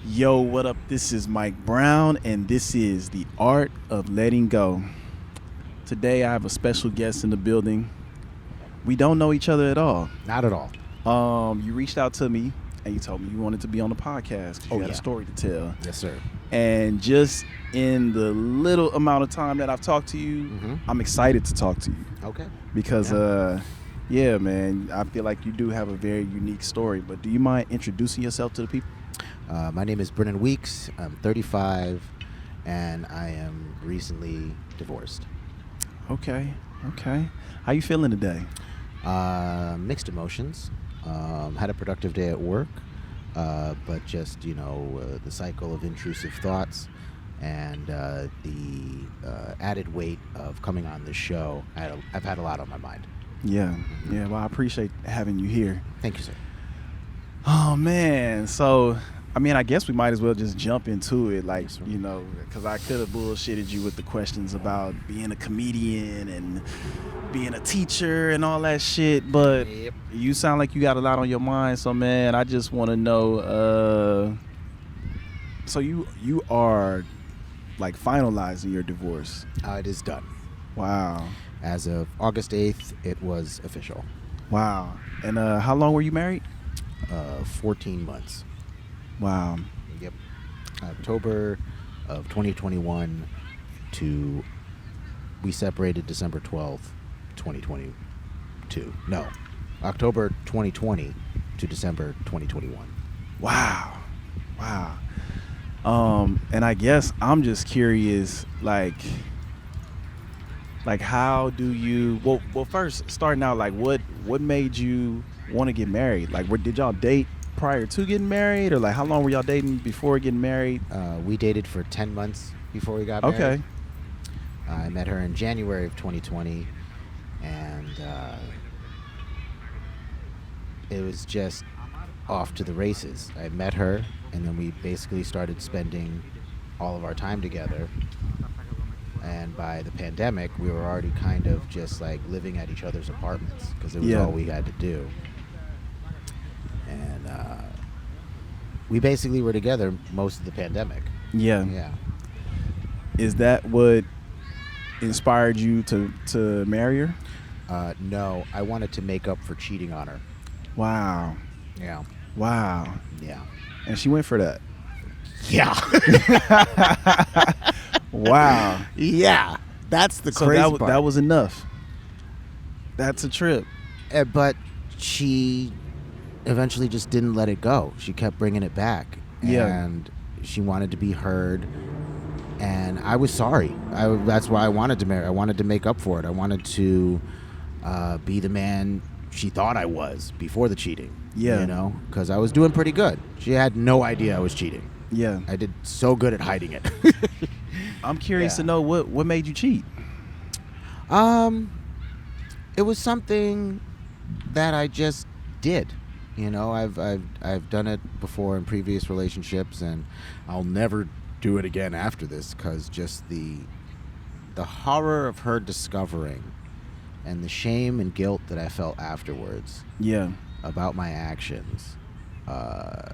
Yo, what up? This is Mike Brown, and this is The Art of Letting Go. Today, I have a special guest in the building. We don't know each other at all. Not at all. You reached out to me, and you told me you wanted to be on the podcast because you had a story to tell. Yes, sir. And just in the little amount of time that I've talked to you, I'm excited to talk to you. Okay. Because, yeah, man, I feel like you do have a very unique story. But do you mind introducing yourself to the people? My name is Brinan Weeks. I'm 35, and I am recently divorced. Okay. How you feeling today? Mixed emotions. Had a productive day at work, but just, the cycle of intrusive thoughts and the added weight of coming on this show. I've had a lot on my mind. Yeah. Well, I appreciate having you here. Thank you, sir. Oh, man. So, I guess we might as well just jump into it, Yes, sir. because I could have bullshitted you with the questions about being a comedian and being a teacher and all that shit, but Yep. you sound like you got a lot on your mind. So, man, I just want to know, so you are, like, finalizing your divorce. It is done. Wow. As of August 8th, it was official. Wow. And how long were you married? 14 months. Wow. Yep. October of 2021 to we separated December 12th, 2022. No. October 2020 to December 2021. Wow. And I guess I'm just curious, like how do you well first starting out, like what made you want to get married? Like, did y'all date prior to getting married, or like how long were y'all dating before getting married? We dated for 10 months before we got married. Okay. I met her in January of 2020, and it was just off to the races. I met her, and then we basically started spending all of our time together. And by the pandemic, we were already kind of just like living at each other's apartments because it was all we had to do. And we basically were together most of the pandemic. Yeah. Is that what inspired you to marry her? No, I wanted to make up for cheating on her. Wow. Yeah. Wow. Yeah. And she went for that. Yeah. Wow. Yeah. That's the So crazy part. that was enough. That's a trip. But she eventually just didn't let it go. She kept bringing it back. Yeah. And she wanted to be heard. And I was sorry. That's why I wanted to marry. I wanted to make up for it. I wanted to be the man she thought I was before the cheating. Yeah. Because I was doing pretty good. She had no idea I was cheating. Yeah. I did so good at hiding it. I'm curious to know what made you cheat. It was something that I just did. I've done it before in previous relationships, and I'll never do it again after this because just the horror of her discovering and the shame and guilt that I felt afterwards about my actions, I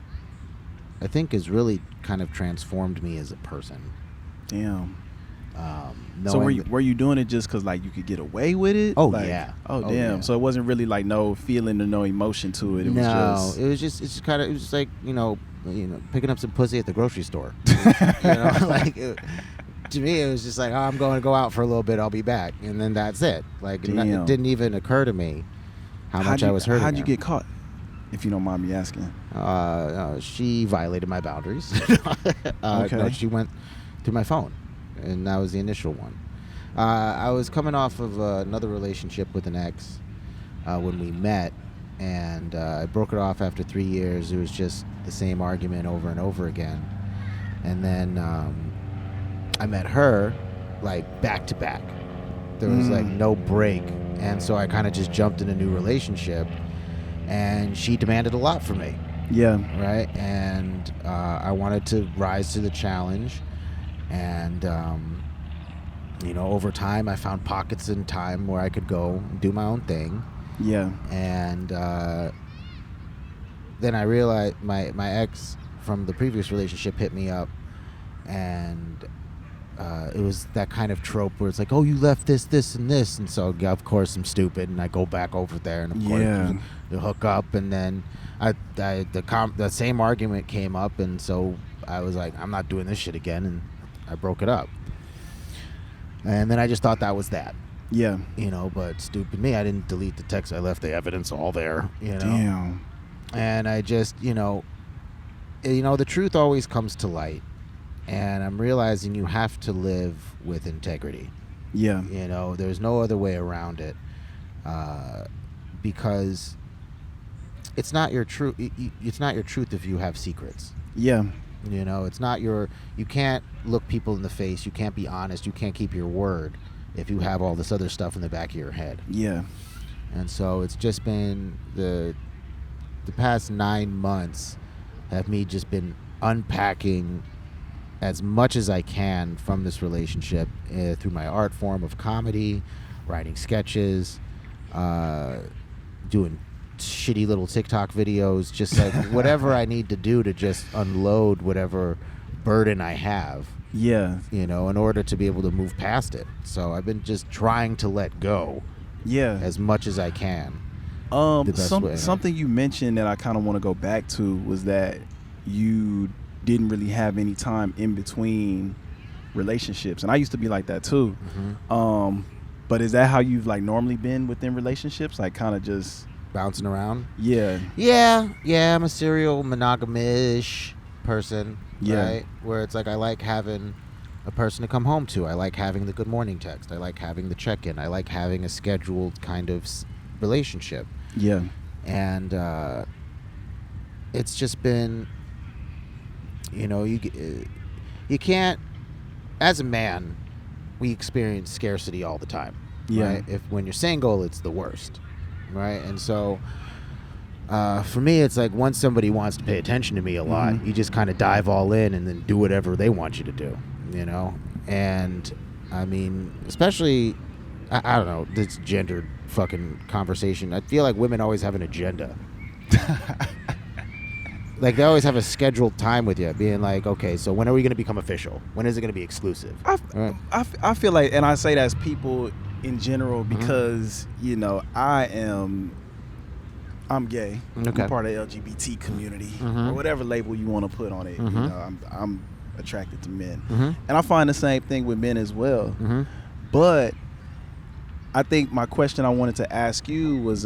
think has really kind of transformed me as a person. Damn. So were you doing it just because like you could get away with it? Oh, like, yeah. Oh, damn. Yeah. So it wasn't really like no feeling or no emotion to it. It was just like picking up some pussy at the grocery store. To me, it was just like, I'm going to go out for a little bit. I'll be back, and then that's it. Like it didn't even occur to me how much I was hurting. How'd you her. get caught? If you don't mind me asking. She violated my boundaries. Okay. No, she went through my phone, and that was the initial one. I was coming off of another relationship with an ex when we met, and I broke it off after 3 years. It was just the same argument over and over again. And then I met her, like, back to back. There was, like, no break. And so I kind of just jumped in a new relationship, and she demanded a lot from me. Yeah. Right? And I wanted to rise to the challenge. And, over time, I found pockets in time where I could go and do my own thing. Yeah. And then I realized my ex from the previous relationship hit me up, and it was that kind of trope where it's like, oh, you left this, and this, and so of course I'm stupid, and I go back over there, and of course you hook up, and then the same argument came up, and so I was like, I'm not doing this shit again, and I broke it up. And then I just thought that was that. Yeah. But stupid me, I didn't delete the text. I left the evidence all there, Damn. And I just, the truth always comes to light. And I'm realizing you have to live with integrity. Yeah. There's no other way around it. Because it's not your truth. It's not your truth if you have secrets. Yeah. It's not you can't look people in the face. You can't be honest. You can't keep your word if you have all this other stuff in the back of your head. Yeah. And so it's just been the past 9 months have me just been unpacking as much as I can from this relationship through my art form of comedy, writing sketches, doing shitty little TikTok videos, just like whatever I need to do to just unload whatever burden I have. Yeah. In order to be able to move past it. So I've been just trying to let go. Yeah. As much as I can. Something you mentioned that I kind of want to go back to was that you didn't really have any time in between relationships, and I used to be like that too. Mm-hmm. But is that how you've like normally been within relationships, like kind of just bouncing around? Yeah. I'm a serial monogamish person. Yeah. Right? Where it's like I like having a person to come home to. I like having the good morning text. I like having the check-in. I like having a scheduled kind of relationship. Yeah. And it's just been, you can't, as a man, we experience scarcity all the time. Yeah. Right? When you're single, it's the worst. Right? And so for me, it's like once somebody wants to pay attention to me a lot, Mm-hmm. you just kind of dive all in and then do whatever they want you to do, And I mean, especially, I don't know, this gendered fucking conversation. I feel like women always have an agenda. Like they always have a scheduled time with you, being like, okay, so when are we going to become official? When is it going to be exclusive? I feel like, and I say that as people in general because I'm gay. Okay. I'm part of the LGBT community, Mm-hmm. or whatever label you want to put on it. Mm-hmm. I'm attracted to men, Mm-hmm. and I find the same thing with men as well. Mm-hmm. But I think my question I wanted to ask you was,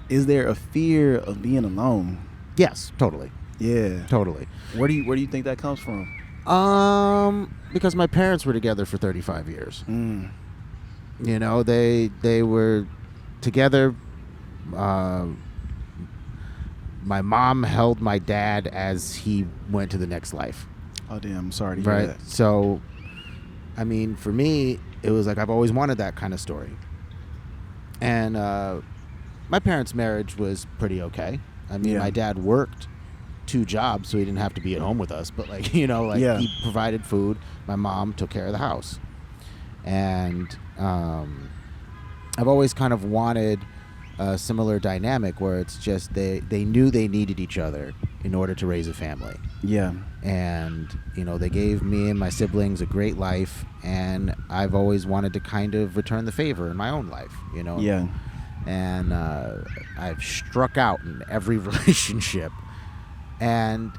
is there a fear of being alone? Yes, totally. Yeah, Totally. Where do you think that comes from? Because my parents were together for 35 years. Mm. They were together. My mom held my dad as he went to the next life. Oh damn! I'm sorry to hear that. So, I mean, for me, it was like I've always wanted that kind of story. And my parents' marriage was pretty okay. I mean, my dad worked 2 jobs, so he didn't have to be at home with us. But he provided food. My mom took care of the house, and I've always kind of wanted a similar dynamic where it's just they knew they needed each other in order to raise a family. Yeah. And they gave me and my siblings a great life, and I've always wanted to kind of return the favor in my own life. Yeah. And I've struck out in every relationship, and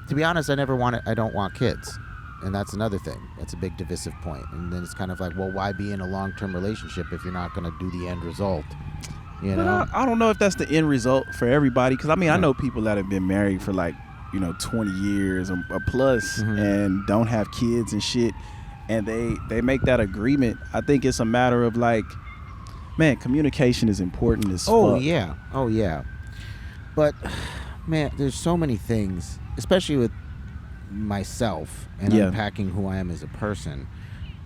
to be honest, I don't want kids. And that's another thing. That's a big divisive point. And then it's kind of like, well, why be in a long-term relationship if you're not going to do the end result? But I don't know if that's the end result for everybody. Because, I mean, I know people that have been married for 20 years or plus Mm-hmm. and don't have kids and shit. And they make that agreement. I think it's a matter of man, communication is important as fuck. Oh, yeah. But, man, there's so many things, especially with myself and unpacking who I am as a person.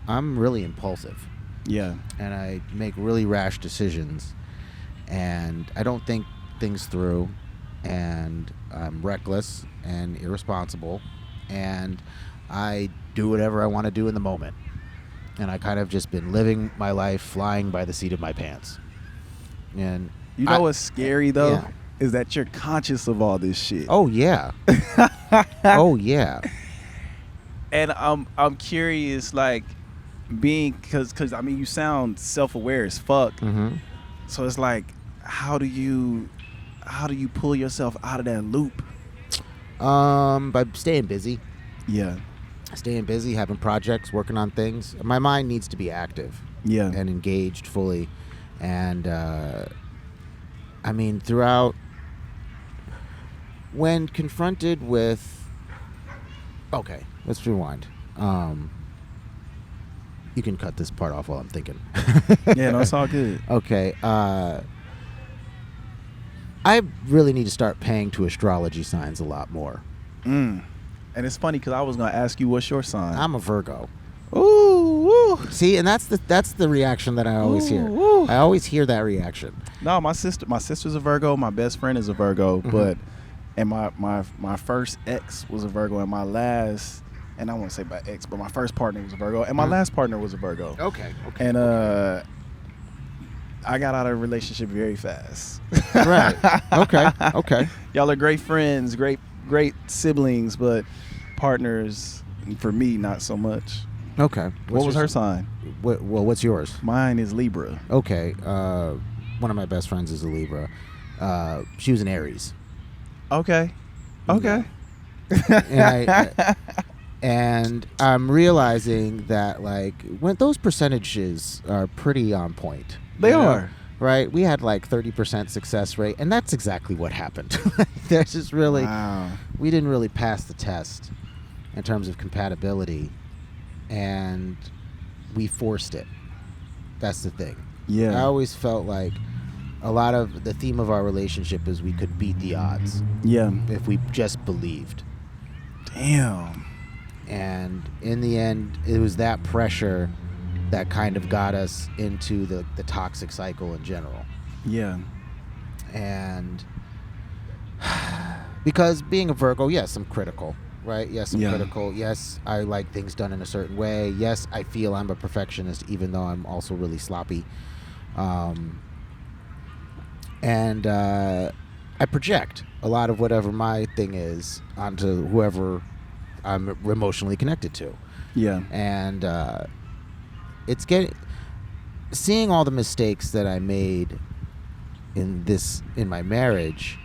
I'm really impulsive. Yeah. And I make really rash decisions, and I don't think things through, and I'm reckless and irresponsible, and I do whatever I want to do in the moment. And I kind of just been living my life flying by the seat of my pants. And what's scary though? Yeah. is that you're conscious of all this shit. Oh yeah. Oh yeah. And I'm curious, like, being, cause I mean, you sound self-aware as fuck. Mm-hmm. So it's like, how do you pull yourself out of that loop? By staying busy. Yeah. Staying busy, having projects, working on things. My mind needs to be active. Yeah. And engaged fully. And I mean, throughout, when confronted with, okay, let's rewind. You can cut this part off while I'm thinking. Yeah, no, it's all good. Okay. I really need to start paying to astrology signs a lot more. And it's funny because I was gonna ask you, what's your sign? I'm a Virgo. Ooh. See, and that's the reaction that I always hear. Ooh. I always hear that reaction. No, my sister's a Virgo. My best friend is a Virgo. Mm-hmm. But and my first ex was a Virgo, and my last, and I won't say my ex, but my first partner was a Virgo, and my last partner was a Virgo. Okay. And I got out of a relationship very fast. Right. Okay. Y'all are great friends, great siblings, but partners for me not so much. Okay. What was her sign? What's yours? Mine is Libra. Okay. One of my best friends is a Libra. She was an Aries. Okay. And I'm realizing that, like, when those percentages are pretty on point. They are. Right? We had like 30% success rate, and that's exactly what happened. There's just really, we didn't really pass the test in terms of compatibility, and we forced it. That's the thing. Yeah. I always felt like a lot of the theme of our relationship is we could beat the odds. Yeah. If we just believed. Damn. And in the end, it was that pressure that kind of got us into the toxic cycle in general. Yeah. And because being a Virgo, yes, I'm critical, right? Yes, I'm critical. Yes, I like things done in a certain way. Yes, I feel I'm a perfectionist, even though I'm also really sloppy. And I project a lot of whatever my thing is onto whoever I'm emotionally connected to. Yeah. And it's seeing all the mistakes that I made in my marriage.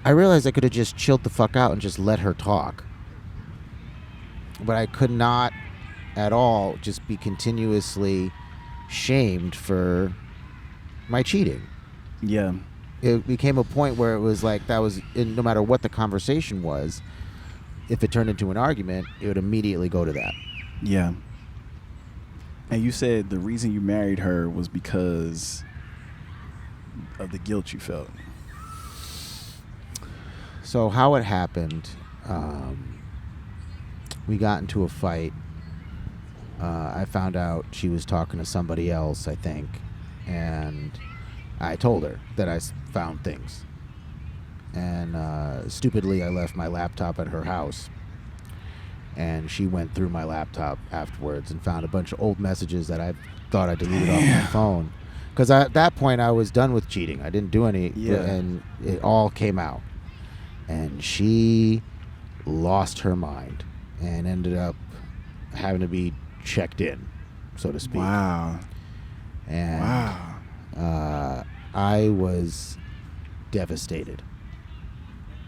I realized I could have just chilled the fuck out and just let her talk, but I could not at all just be continuously shamed for my cheating. Yeah. It became a point where it was like that was, no matter what the conversation was, if it turned into an argument, it would immediately go to that. Yeah. And you said the reason you married her was because of the guilt you felt. So how it happened, we got into a fight. I found out she was talking to somebody else, I think, and I told her that I found things. And stupidly, I left my laptop at her house. And she went through my laptop afterwards and found a bunch of old messages that I thought I deleted off my phone. Because at that point, I was done with cheating. I didn't do any, and it all came out. And she lost her mind and ended up having to be checked in, so to speak. Wow. And I was devastated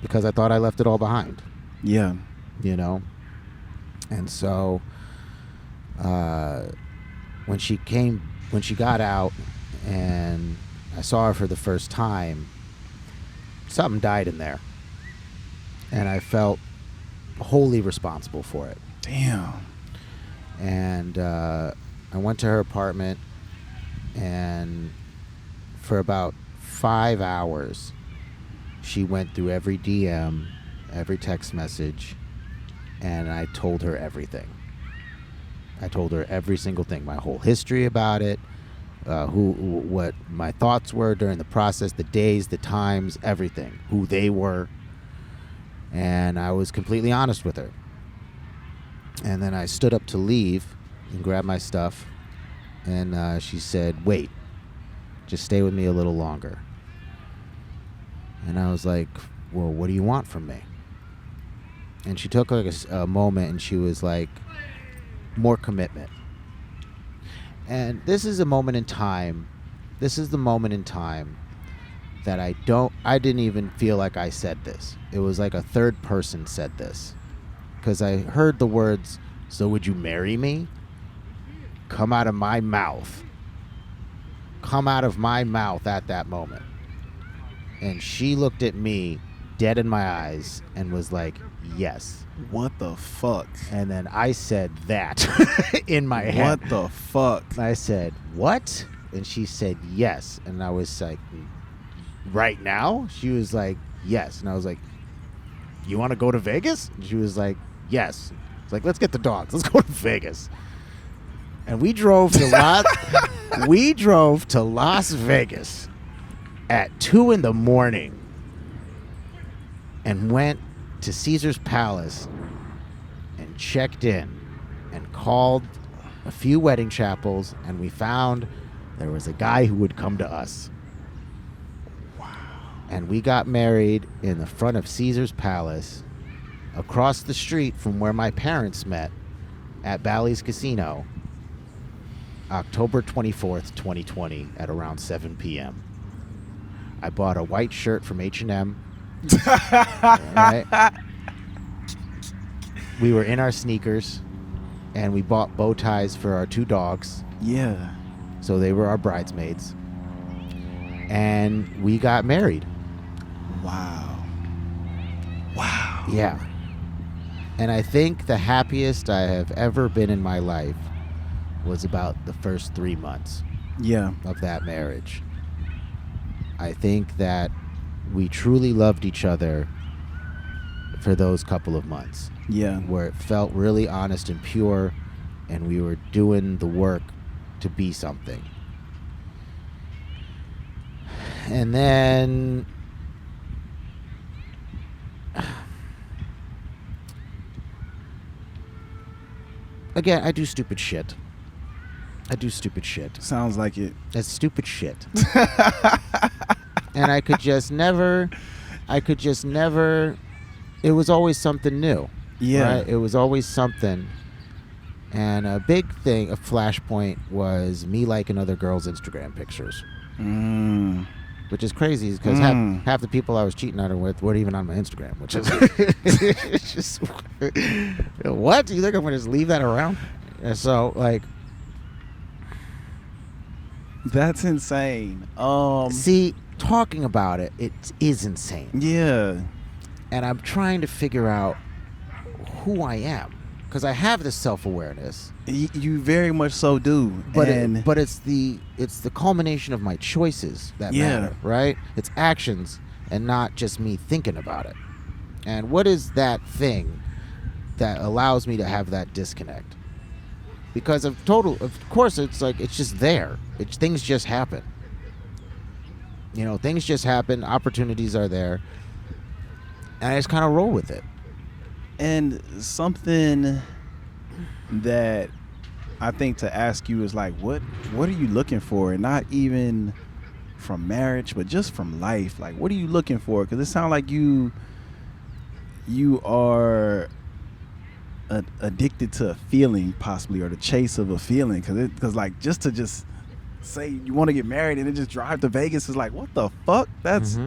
because I thought I left it all behind. Yeah. You know? And so when she got out and I saw her for the first time, something died in there. And I felt wholly responsible for it. Damn. And I went to her apartment, and for about 5 hours, she went through every DM, every text message, and I told her everything. I told her every single thing, my whole history about it, what my thoughts were during the process, the days, the times, everything, who they were. And I was completely honest with her. And then I stood up to leave and grab my stuff. And she said, "Wait, just stay with me a little longer." And I was like, well, what do you want from me? And she took like a moment, and she was like, more commitment. And this is a moment in time. This is the moment in time that I didn't even feel like I said this. It was like a third person said this. Because I heard the words, "So would you marry me?" come out of my mouth. Come out of my mouth at that moment. And she looked at me dead in my eyes and was like, yes. What the fuck? And then I said that in my head. What the fuck? I said, what? And she said, yes. And I was like, right now? She was like, yes. And I was like, you want to go to Vegas? And she was like, yes. It's like, let's get the dogs. Let's go to Vegas. And we drove to Las Vegas at 2 a.m. and went to Caesar's Palace and checked in and called a few wedding chapels, and we found there was a guy who would come to us. Wow. And we got married in the front of Caesar's Palace across the street from where my parents met at Bally's Casino, October 24th, 2020 at around 7 p.m. I bought a white shirt from H&M. Right? We were in our sneakers, and we bought bow ties for our 2 dogs. Yeah. So they were our bridesmaids. And we got married. Wow. Wow. Yeah. And I think the happiest I have ever been in my life was about the first 3 months of that marriage. I think that we truly loved each other for those couple of months. Yeah. Where it felt really honest and pure, and we were doing the work to be something. And then again, I do stupid shit. Sounds like it. That's stupid shit. And I could just never, it was always something new. Yeah. Right? It was always something. And a big thing, a flashpoint, was me liking other girls' Instagram pictures. Which is crazy, because half the people I was cheating on her with weren't even on my Instagram, which is it's just, what? Do you think I'm going to just leave that around? And so, like, that's insane. See, talking about it, it is insane. Yeah. And I'm trying to figure out who I am, because I have this self-awareness. You very much so do. But it's the culmination of my choices that matter, right? It's actions and not just me thinking about it. And what is that thing that allows me to have that disconnect? Because of course, it's like, it's just there. Things just happen. You know, things just happen. Opportunities are there. And I just kind of roll with it. And something that I think to ask you is like, what are you looking for? And not even from marriage, but just from life. Like, what are you looking for? Because it sounds like you are addicted to a feeling, possibly, or the chase of a feeling. Because like, just to say you want to get married and then just drive to Vegas is like, what the fuck? That's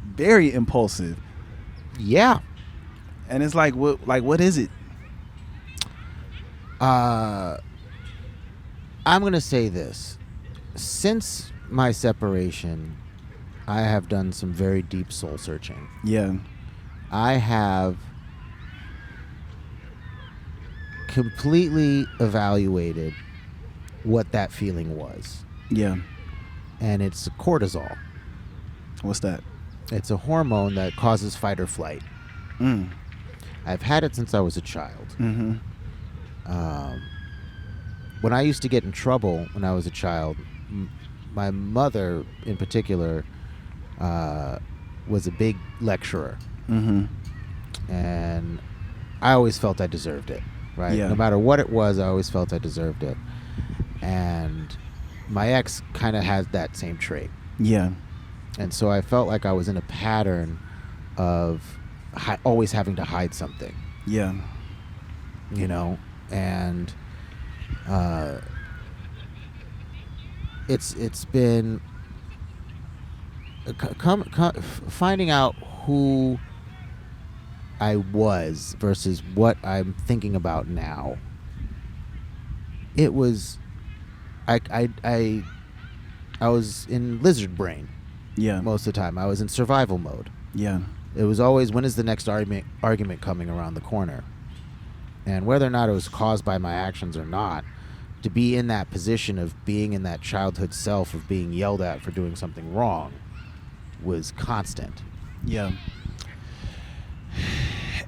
very impulsive. Yeah. And it's like, what is it? I'm going to say this. Since my separation, I have done some very deep soul searching. Yeah. I have completely evaluated what that feeling was. Yeah. And it's cortisol. What's that? It's a hormone that causes fight or flight. I've had it since I was a child. When I used to get in trouble when I was a child, my mother in particular was a big lecturer. And I always felt I deserved it, right? Yeah. No matter what it was, I always felt I deserved it. And my ex kind of has that same trait. Yeah. And so I felt like I was in a pattern of always having to hide something, Yeah. you know, and it's been finding out who I was versus what I'm thinking about now. It was I was in lizard brain Yeah. most of the time. I was in survival mode. Yeah. It was always, when is the next argument coming around the corner? And whether or not it was caused by my actions or not, to be in that position of being in that childhood self of being yelled at for doing something wrong was constant. Yeah.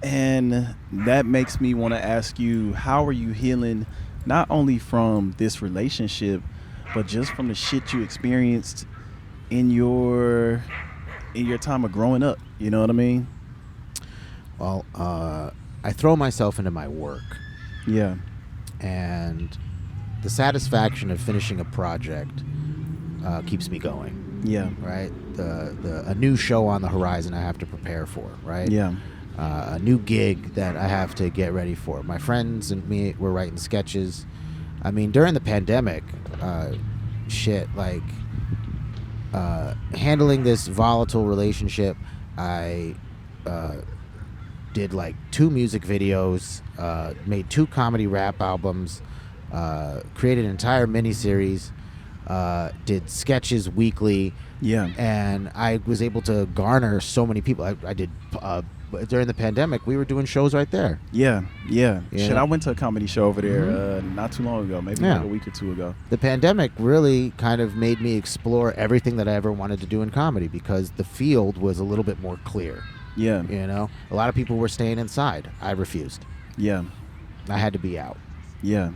And that makes me want to ask you, how are you healing not only from this relationship, but just from the shit you experienced in your time of growing up? You know what I mean? Well, I throw myself into my work, Yeah. and the satisfaction of finishing a project keeps me going. Yeah. Right? A new show on the horizon I have to prepare for, right? Yeah. A new gig that I have to get ready for. My friends and me were writing sketches. I mean, during the pandemic, handling this volatile relationship, I did like 2 music videos, made 2 comedy rap albums, created an entire miniseries, did sketches weekly. Yeah. And I was able to garner so many people. I did during the pandemic. We were doing shows right there. Yeah. Yeah. Yeah. Shit, I went to a comedy show over there not too long ago, maybe Yeah. like a week or 2 ago. The pandemic really kind of made me explore everything that I ever wanted to do in comedy, because the field was a little bit more clear. Yeah. You know, a lot of people were staying inside. I refused. Yeah. I had to be out. Yeah.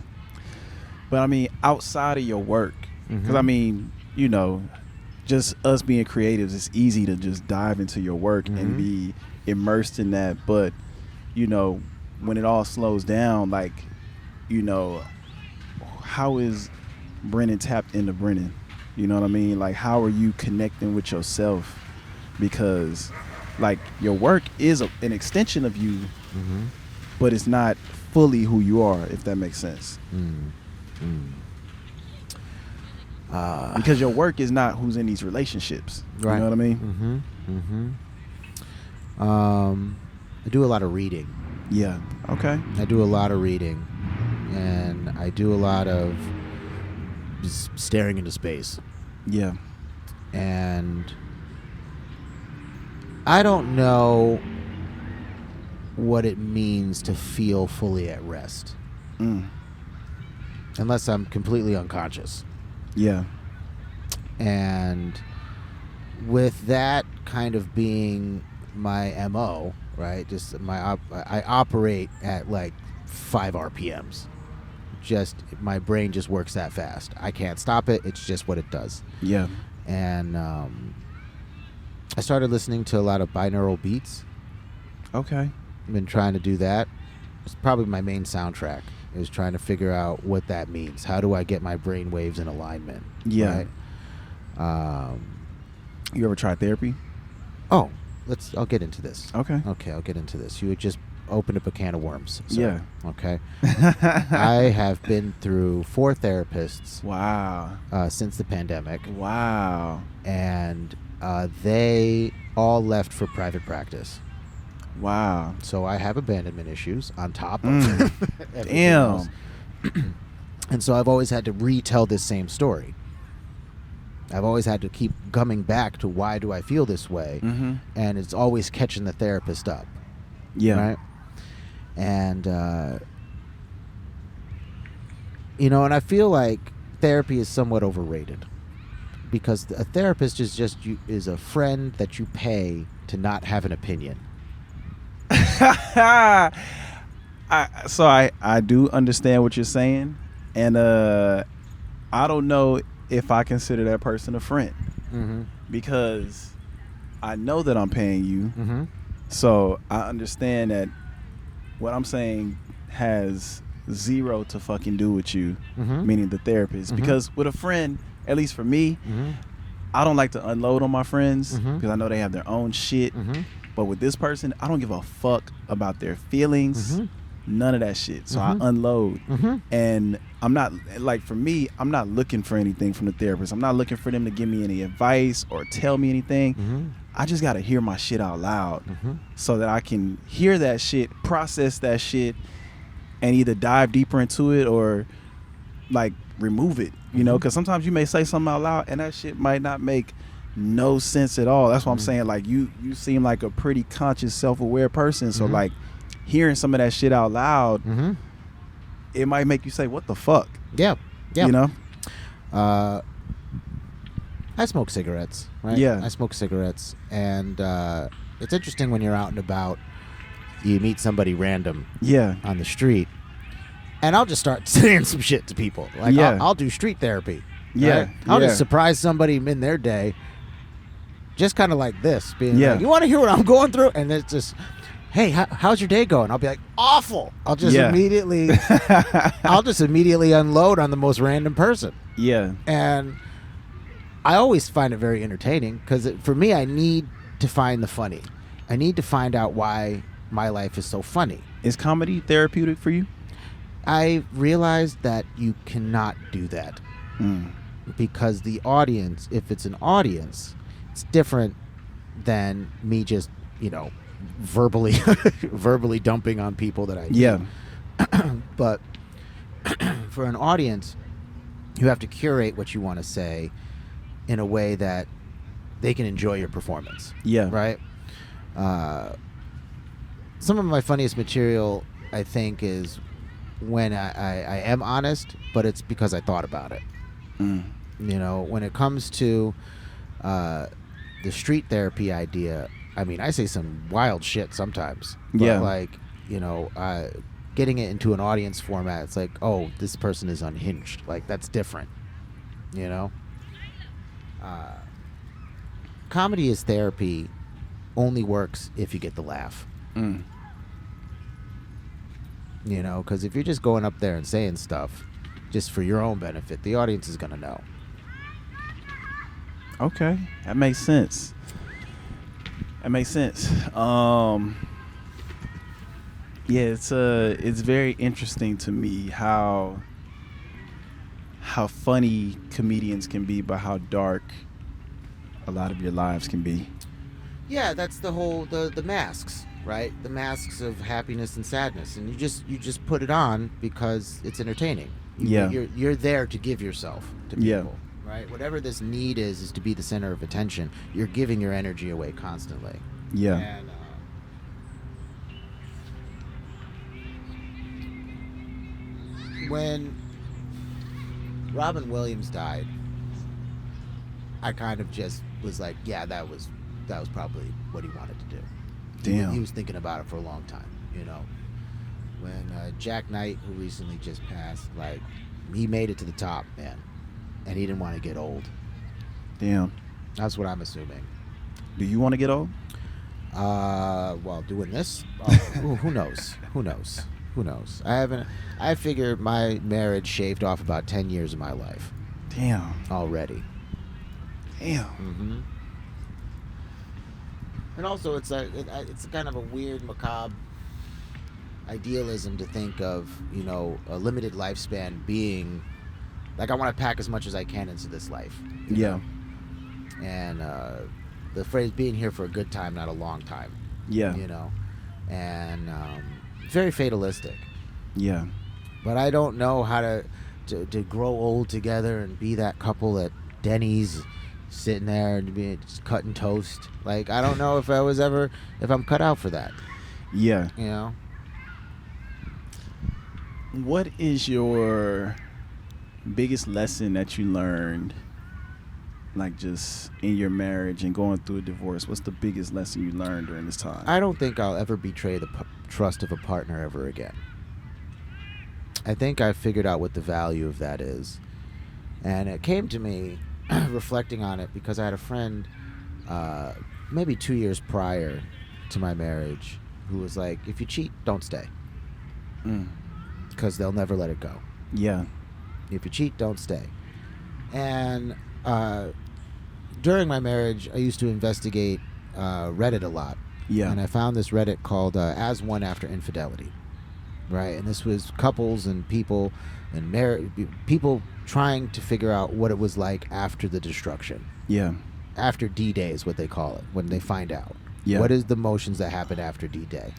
But I mean, outside of your work, because Mhm. I mean, you know, just us being creatives, it's easy to just dive into your work and Mhm. be immersed in that. But, you know, when it all slows down, like, you know, how is Brinan tapped into Brinan? You know what I mean? Like, how are you connecting with yourself? Because, like, your work is an extension of you, Mm-hmm. but it's not fully who you are, if that makes sense. Because your work is not who's in these relationships. Right. You know what I mean? I do a lot of reading. Yeah. Okay. I do a lot of reading, and I do a lot of staring into space. Yeah. And I don't know what it means to feel fully at rest unless I'm completely unconscious. Yeah. And with that kind of being my MO, right? Just I operate at like 5 RPMs. Just my brain just works that fast. I can't stop it. It's just what it does. Yeah. And I started listening to a lot of binaural beats. Okay. I've been trying to do that. It's probably my main soundtrack, is trying to figure out what that means. How do I get my brain waves in alignment? Yeah. Right? You ever tried therapy? Oh, I'll get into this. Okay. Okay, I'll get into this. You would just open up a can of worms. So, Yeah. Okay. I have been through 4 therapists. Wow. Since the pandemic. Wow. And they all left for private practice. Wow. So I have abandonment issues on top of everything Damn. else. And so I've always had to retell this same story. I've always had to keep coming back to, why do I feel this way? Mm-hmm. And it's always catching the therapist up. Yeah. Right? And, you know, and I feel like therapy is somewhat overrated, because a therapist is a friend that you pay to not have an opinion. I do understand what you're saying, and I don't know if I consider that person a friend, because I know that I'm paying you, so I understand that what I'm saying has zero to fucking do with you, meaning the therapist. Because with a friend, at least for me, I don't like to unload on my friends Mhm. because I know they have their own shit. Mhm. But with this person, I don't give a fuck about their feelings, Mhm. none of that shit. So Mhm. I unload. Mhm. And I'm not, like, for me, I'm not looking for anything from the therapist. I'm not looking for them to give me any advice or tell me anything. Mhm. I just got to hear my shit out loud Mhm. so that I can hear that shit, process that shit, and either dive deeper into it or, like, remove it, you know? Mhm. Because sometimes you may say something out loud and that shit might not make no sense at all. That's what I'm Mhm. saying. Like, you seem like a pretty conscious, self-aware person. So, Mhm. like, hearing some of that shit out loud, Mhm. it might make you say, what the fuck? Yeah. Yeah. You know? I smoke cigarettes, right? Yeah. I smoke cigarettes, and it's interesting when you're out and about, you meet somebody random Yeah. on the street, and I'll just start saying some shit to people. Like, Yeah. I'll do street therapy. Yeah. Right? I'll Yeah. just surprise somebody in their day, just kind of like this, being Yeah. like, you want to hear what I'm going through? And it's just, hey, how's your day going? I'll be like, awful. I'll just Yeah. immediately unload on the most random person. Yeah. And I always find it very entertaining because for me, I need to find the funny. I need to find out why my life is so funny. Is comedy therapeutic for you? I realized that you cannot do that because the audience, if it's an audience, it's different than me just, verbally verbally dumping on people that I Yeah. But for an audience, you have to curate what you want to say in a way that they can enjoy your performance. Yeah. Right? Some of my funniest material, I think, is when I am honest, but it's because I thought about it. When it comes to the street therapy idea, I mean, I say some wild shit sometimes. But Yeah. getting it into an audience format, it's like, oh, this person is unhinged. Like, that's different. Comedy as therapy only works if you get the laugh. Because if you're just going up there and saying stuff just for your own benefit, the audience is going to know. Okay. That makes sense. Yeah, it's very interesting to me how funny comedians can be, but how dark a lot of your lives can be. Yeah, that's the whole the masks, right? The masks of happiness and sadness, and you just put it on because it's entertaining. You're there to give yourself to people, Yeah. right? Whatever this need is to be the center of attention. You're giving your energy away constantly. Yeah. And when Robin Williams died, I kind of just was like, yeah, that was probably what he wanted to do. Damn. He was thinking about it for a long time, When Jack Knight, who recently just passed, like, he made it to the top, man, and he didn't want to get old. Damn. That's what I'm assuming. Do you want to get old? Well, doing this, who knows? Who knows? I figured my marriage shaved off about 10 years of my life. Damn. Already. Damn. Mm-hmm. And also, it's kind of a weird, macabre idealism to think of, a limited lifespan being like, I want to pack as much as I can into this life. Yeah. And the phrase being here for a good time, not a long time. Yeah. And very fatalistic. Yeah. But I don't know how to grow old together and be that couple at Denny's sitting there and be just cutting toast. Like, I don't know if I'm cut out for that. Yeah. What is your biggest lesson that you learned, like, just in your marriage and going through a divorce? What's the biggest lesson you learned during this time? I don't think I'll ever betray the trust of a partner ever again. I think I figured out what the value of that is. And it came to me reflecting on it because I had a friend maybe 2 years prior to my marriage who was like, if you cheat, don't stay. Because they'll never let it go. Yeah. If you cheat, don't stay. And during my marriage, I used to investigate Reddit a lot. Yeah. And I found this Reddit called As One After Infidelity. Right? And this was couples and people and people trying to figure out what it was like after the destruction. Yeah. After D-Day is what they call it, when they find out. Yeah. What is the motions that happen after D-Day?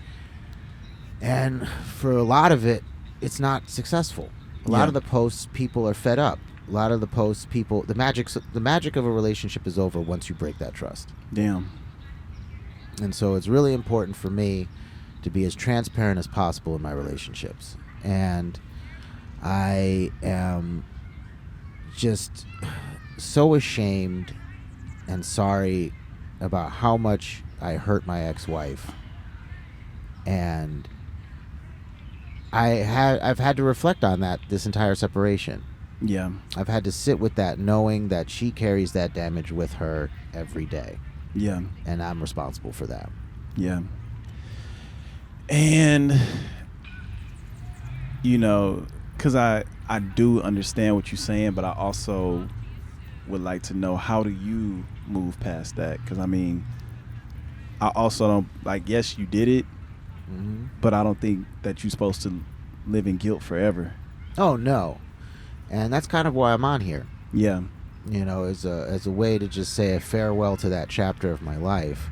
And for a lot of it, it's not successful. A lot of the posts, people are fed up. A lot of the posts, the magic of a relationship is over once you break that trust. Damn. And so it's really important for me to be as transparent as possible in my relationships. And I am just so ashamed and sorry about how much I hurt my ex-wife. And I've had to reflect on that this entire separation. Yeah. I've had to sit with that, knowing that she carries that damage with her every day. Yeah. And I'm responsible for that. Yeah. And, you know, because I do understand what you're saying, but I also would like to know, how do you move past that? Because, I mean, I also don't, like, yes, you did it, but I don't think that you're supposed to live in guilt forever. Oh, no. And that's kind of why I'm on here. Yeah. You know, as a way to just say a farewell to that chapter of my life.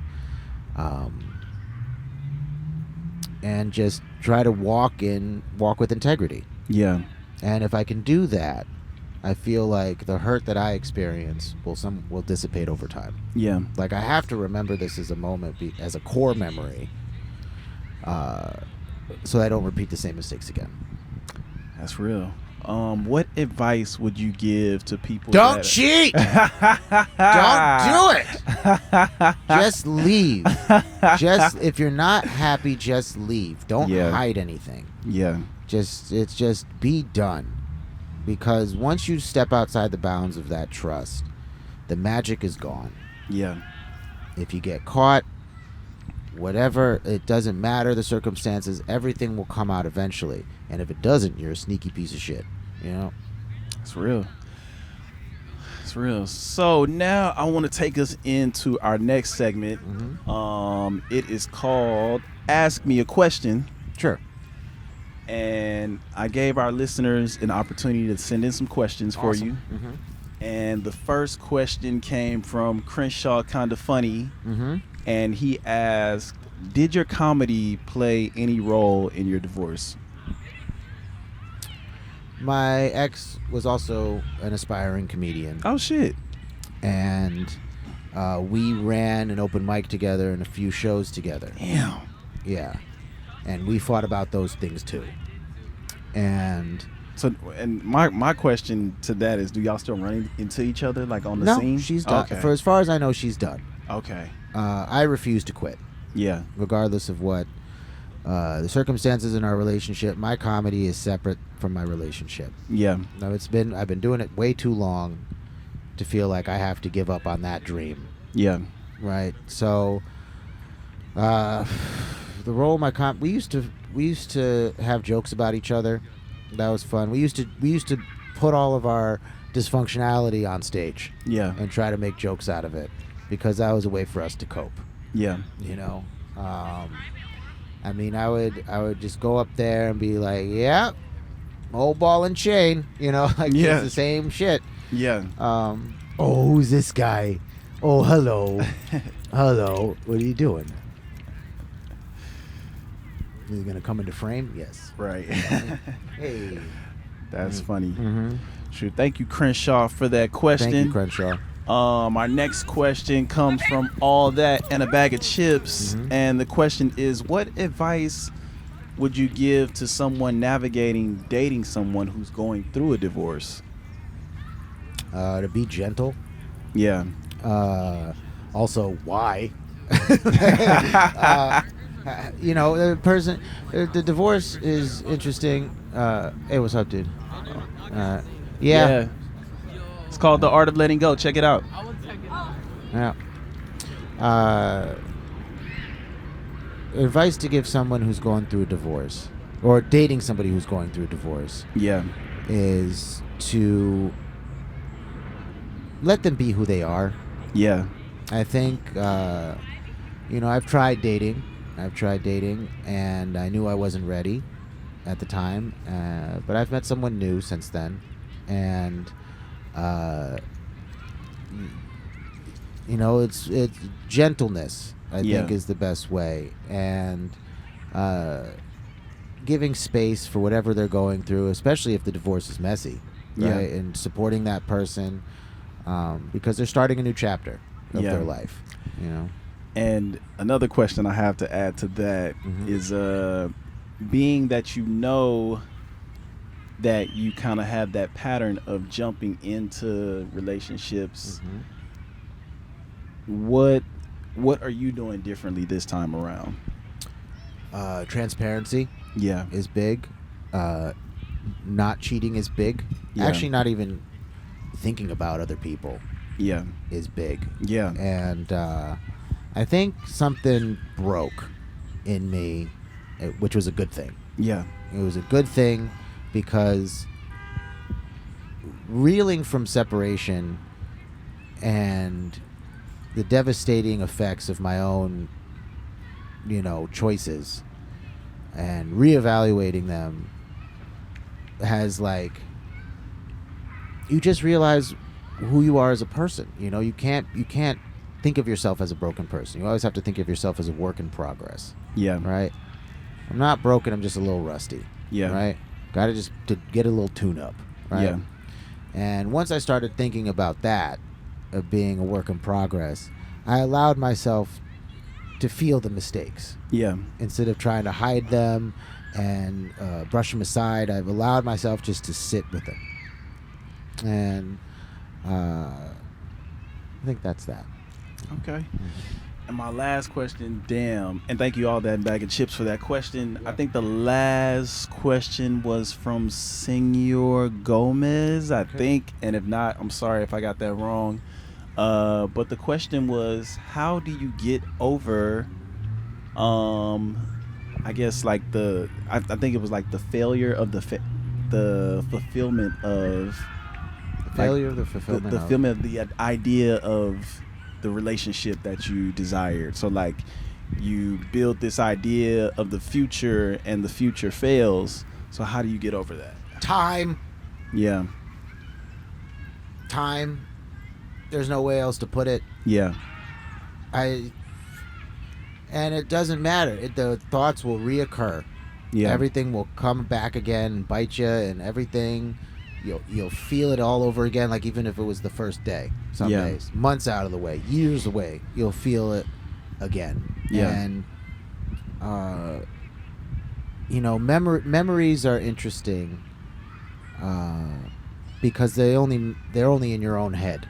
And just try to walk with integrity. Yeah. And if I can do that, I feel like the hurt that I experience will dissipate over time. Yeah. Like, I have to remember this as a moment, as a core memory, so I don't repeat the same mistakes again. That's real. What advice would you give to people? Don't cheat! Don't do it! Just leave. If you're not happy, just leave. Don't hide anything. Yeah. Just be done. Because once you step outside the bounds of that trust, the magic is gone. Yeah. If you get caught, whatever, it doesn't matter the circumstances, everything will come out eventually. And if it doesn't, you're a sneaky piece of shit. You know? It's real. It's real. So now I want to take us into our next segment. It is called Ask Me a Question. Sure. And I gave our listeners an opportunity to send in some questions for you. And the first question came from Crenshaw Kinda Funny. And he asked, did your comedy play any role in your divorce? My ex was also an aspiring comedian. Oh, shit. And we ran an open mic together and a few shows together. Damn. Yeah. And we fought about those things too. And so, and my question to that is, do y'all still run into each other, like, on the scene? No, she's done. Okay. For as far as I know, she's done. Okay. I refuse to quit. Yeah. Regardless of what the circumstances in our relationship, my comedy is separate from my relationship. Yeah. Now I've been doing it way too long to feel like I have to give up on that dream. Yeah. Right. So, the role of my we used to have jokes about each other. That was fun. We used to put all of our dysfunctionality on stage. Yeah. And try to make jokes out of it, because that was a way for us to cope. Yeah. You know. I mean, I would just go up there and be like, yeah, old ball and chain, you know, like it's the same shit. Yeah. Oh, who's this guy? Oh, hello. Hello. What are you doing? Is he going to come into frame? Yes. Right. Hey. That's funny. Sure. Thank you, Crenshaw, for that question. Thank you, Crenshaw. Our next question comes from All That and a Bag of Chips. And the question is, what advice would you give to someone dating someone who's going through a divorce? To be gentle. Yeah. Also, why? You know, the divorce is interesting. Hey, what's up, dude? Yeah. It's called The Art of Letting Go. Check it out. Yeah. Advice to give someone who's going through a divorce, or dating somebody who's going through a divorce, is to let them be who they are. Yeah. I think, I've tried dating. And I knew I wasn't ready at the time. But I've met someone new since then. And, uh, it's gentleness, I think, is the best way. And giving space for whatever they're going through, especially if the divorce is messy, right? Yeah. And supporting that person because they're starting a new chapter of their life, And another question I have to add to that is being that that you kind of have that pattern of jumping into relationships, what are you doing differently this time around? Transparency is big. Not cheating is big. Actually, not even thinking about other people is big. And I think something broke in me, which was a good thing. It was a good thing because reeling from separation and the devastating effects of my own, choices and reevaluating them has, you just realize who you are as a person. You can't think of yourself as a broken person. You always have to think of yourself as a work in progress. Right? I'm not broken, I'm just a little rusty. Right? Gotta just to get a little tune up. Right? And once I started thinking about that, of being a work in progress, I allowed myself to feel the mistakes. Instead of trying to hide them and brush them aside, I've allowed myself just to sit with them. And I think that's that. Okay. And my last question, damn, and thank you all that bag of chips for that question. I think the last question was from Senor Gomez, I think, and if not, I'm sorry if I got that wrong. But the question was, how do you get over, I guess I think it was like the failure of the fulfillment of the fulfillment of the idea of the relationship that you desired. So like you build this idea of the future and the future fails. So how do you get over that? Time. There's no way else to put it. And it doesn't matter. The thoughts will reoccur. Everything will come back again and bite you, and everything. You'll feel it all over again, like even if it was the first day. Some days, months out of the way, years away, you'll feel it again. And memories are interesting because they're only in your own head,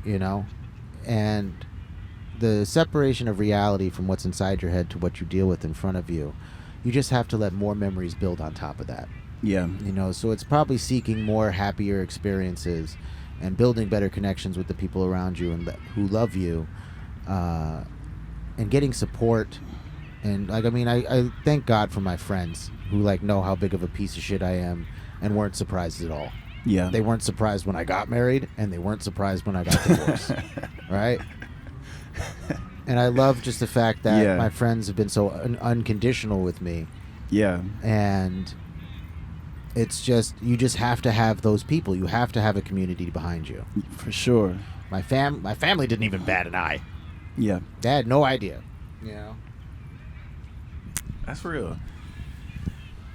and the separation of reality from what's inside your head to what you deal with in front of you. You just have to let more memories build on top of that. So it's probably seeking more happier experiences and building better connections with the people around you and who love you, and getting support. And I thank God for my friends who know how big of a piece of shit I am and weren't surprised at all. They weren't surprised when I got married, and they weren't surprised when I got divorced. Right? And I love just the fact that my friends have been so unconditional with me. And it's just, you just have to have those people. You have to have a community behind you. For sure. My family didn't even bat an eye. They had no idea. That's real.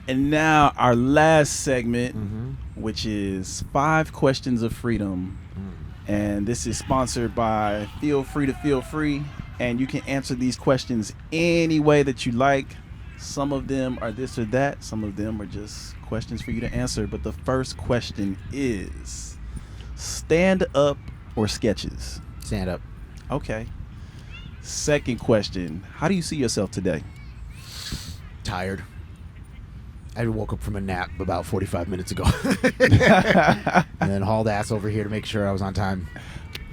And now our last segment, which is 5 Questions of Freedom. And this is sponsored by Feel Free to Feel Free. And you can answer these questions any way that you like. Some of them are this or that. Some of them are just questions for you to answer. But the first question is, stand up or sketches? Stand up. Okay. Second question, how do you see yourself today? Tired. I woke up from a nap about 45 minutes ago. And then hauled ass over here to make sure I was on time.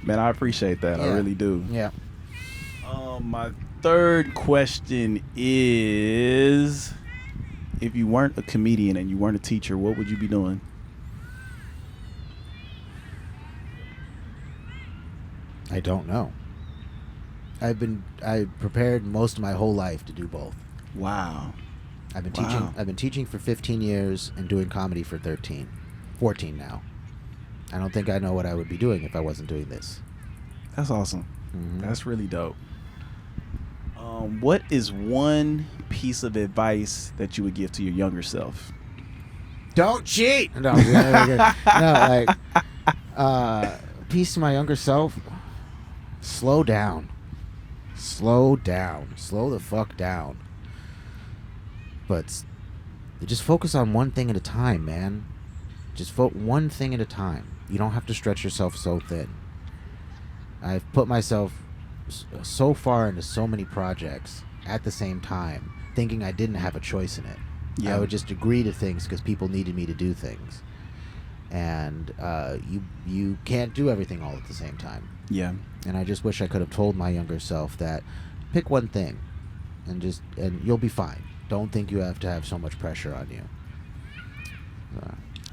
Man, I appreciate that. I really do. My third question is, if you weren't a comedian and you weren't a teacher, what would you be doing? I don't know. I prepared most of my whole life to do both. Wow. I've been Wow. teaching. I've been teaching for 15 years and doing comedy for 14 now. I don't think I know what I would be doing if I wasn't doing this. That's awesome. Mhm. That's really dope. What is one piece of advice that you would give to your younger self? Don't cheat. No, piece to my younger self. Slow down. Slow down. Slow the fuck down. But just focus on one thing at a time, man. Just one thing at a time. You don't have to stretch yourself so thin. I've put myself so far into so many projects at the same time, thinking I didn't have a choice in it. Yeah. I would just agree to things because people needed me to do things. And you can't do everything all at the same time. Yeah. And I just wish I could have told my younger self that pick one thing and you'll be fine. Don't think you have to have so much pressure on you.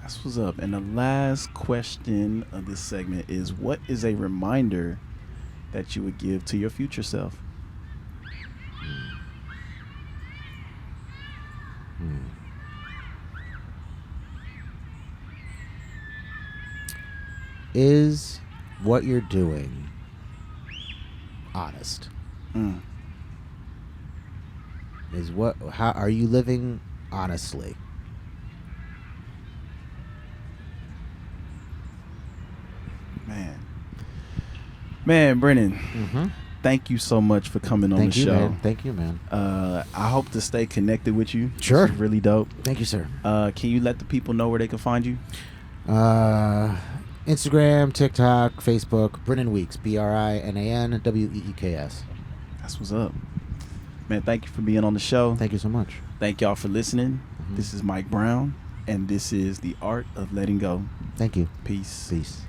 That's what's up. And the last question of this segment is, what is a reminder that you would give to your future self? Is what you're doing honest? How are you living honestly? Man, Brinan, Mm-hmm. thank you so much for coming on the show. Man. Thank you, man. I hope to stay connected with you. Sure. This is really dope. Thank you, sir. Can you let the people know where they can find you? Instagram, TikTok, Facebook, Brinan Weeks, BRINANWEEKS. That's what's up. Man, thank you for being on the show. Thank you so much. Thank y'all for listening. Mm-hmm. This is Mike Brown, and this is The Art of Letting Go. Thank you. Peace. Peace.